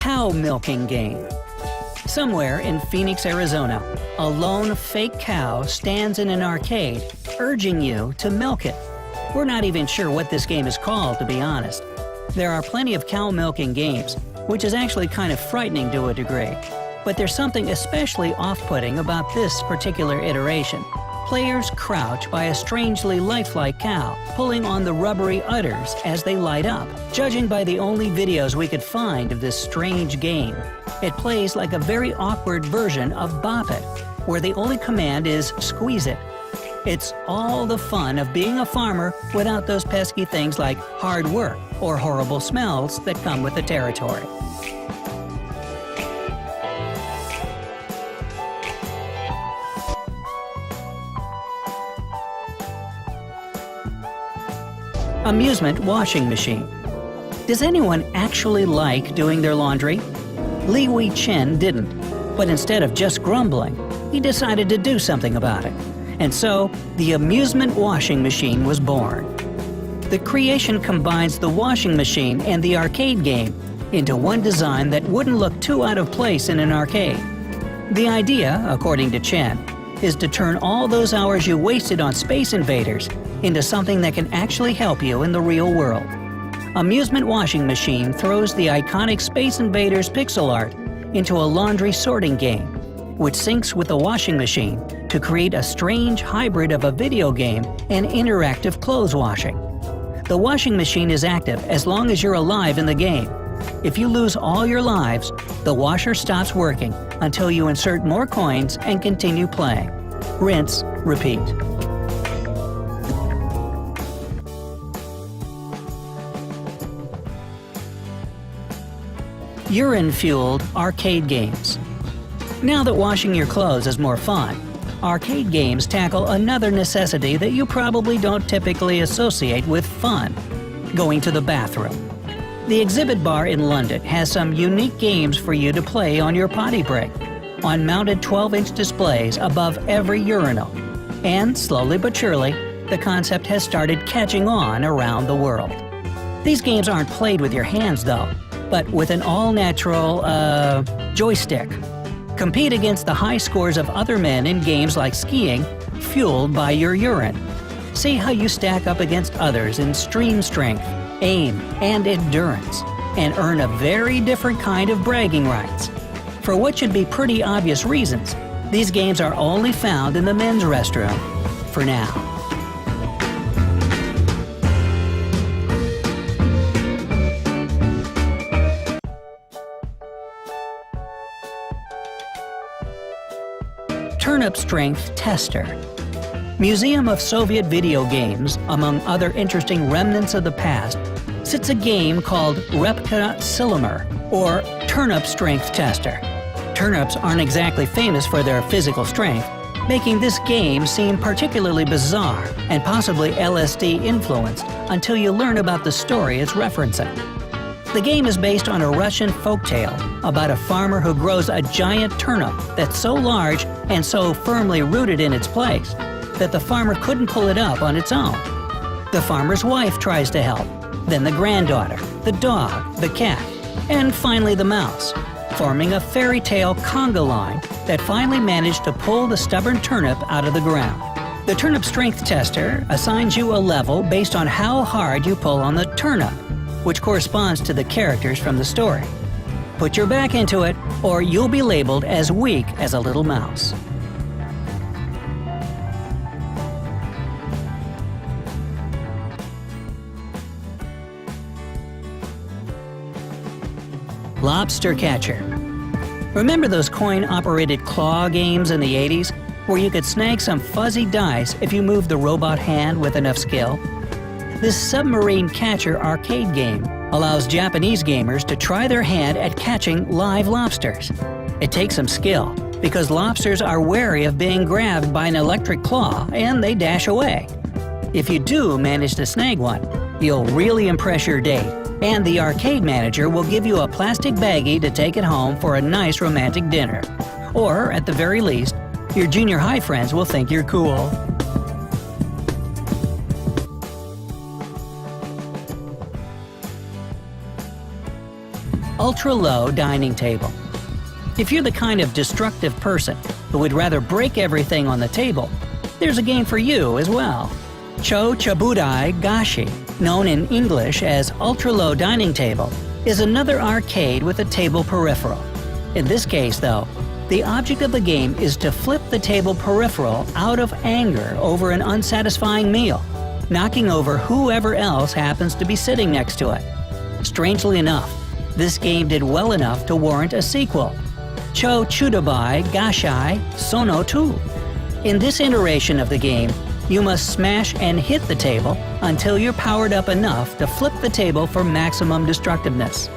cow milking game. Somewhere in Phoenix, Arizona, a lone fake cow stands in an arcade, urging you to milk it. We're not even sure what this game is called, to be honest. There are plenty of cow milking games, which is actually kind of frightening to a degree. But there's something especially off-putting about this particular iteration. Players crouch by a strangely lifelike cow, pulling on the rubbery udders as they light up. Judging by the only videos we could find of this strange game, it plays like a very awkward version of Bop It, where the only command is squeeze it. It's all the fun of being a farmer without those pesky things like hard work or horrible smells that come with the territory. Amusement washing machine. Does anyone actually like doing their laundry? Li Wei Chen didn't, but instead of just grumbling, he decided to do something about it. And so, the amusement washing machine was born. The creation combines the washing machine and the arcade game into one design that wouldn't look too out of place in an arcade. The idea, according to Chen, is to turn all those hours you wasted on Space Invaders into something that can actually help you in the real world. Amusement Washing Machine throws the iconic Space Invaders pixel art into a laundry sorting game, which syncs with the washing machine to create a strange hybrid of a video game and interactive clothes washing. The washing machine is active as long as you're alive in the game. If you lose all your lives, the washer stops working until you insert more coins and continue playing. Rinse, repeat. Urine-fueled arcade games. Now that washing your clothes is more fun, arcade games tackle another necessity that you probably don't typically associate with fun: going to the bathroom. The Exhibit Bar in London has some unique games for you to play on your potty break, on mounted 12-inch displays above every urinal. And slowly but surely, the concept has started catching on around the world. These games aren't played with your hands though, but with an all-natural, joystick. Compete against the high scores of other men in games like skiing, fueled by your urine. See how you stack up against others in stream strength, aim, and endurance, and earn a very different kind of bragging rights. For what should be pretty obvious reasons, these games are only found in the men's restroom, for now. Turnip Strength Tester. Museum of Soviet Video Games, among other interesting remnants of the past, sits a game called Repka Silomer, or Turnip Strength Tester. Turnips aren't exactly famous for their physical strength, making this game seem particularly bizarre and possibly LSD influenced until you learn about the story it's referencing. The game is based on a Russian folktale about a farmer who grows a giant turnip that's so large and so firmly rooted in its place that the farmer couldn't pull it up on its own. The farmer's wife tries to help, then the granddaughter, the dog, the cat, and finally the mouse, forming a fairy tale conga line that finally managed to pull the stubborn turnip out of the ground. The Turnip Strength Tester assigns you a level based on how hard you pull on the turnip, which corresponds to the characters from the story. Put your back into it, or you'll be labeled as weak as a little mouse. Lobster Catcher. Remember those coin-operated claw games in the 80s, where you could snag some fuzzy dice if you moved the robot hand with enough skill? This submarine catcher arcade game allows Japanese gamers to try their hand at catching live lobsters. It takes some skill, because lobsters are wary of being grabbed by an electric claw and they dash away. If you do manage to snag one, you'll really impress your date, and the arcade manager will give you a plastic baggie to take it home for a nice romantic dinner. Or, at the very least, your junior high friends will think you're cool. ultra-low dining table. If you're the kind of destructive person who would rather break everything on the table, there's a game for you as well. Chochabudai Gashi, known in English as ultra-low dining table, is another arcade with a table peripheral. In this case, though, the object of the game is to flip the table peripheral out of anger over an unsatisfying meal, knocking over whoever else happens to be sitting next to it. Strangely enough, this game did well enough to warrant a sequel, Chochudabai Gashai Sono 2. In this iteration of the game, you must smash and hit the table until you're powered up enough to flip the table for maximum destructiveness.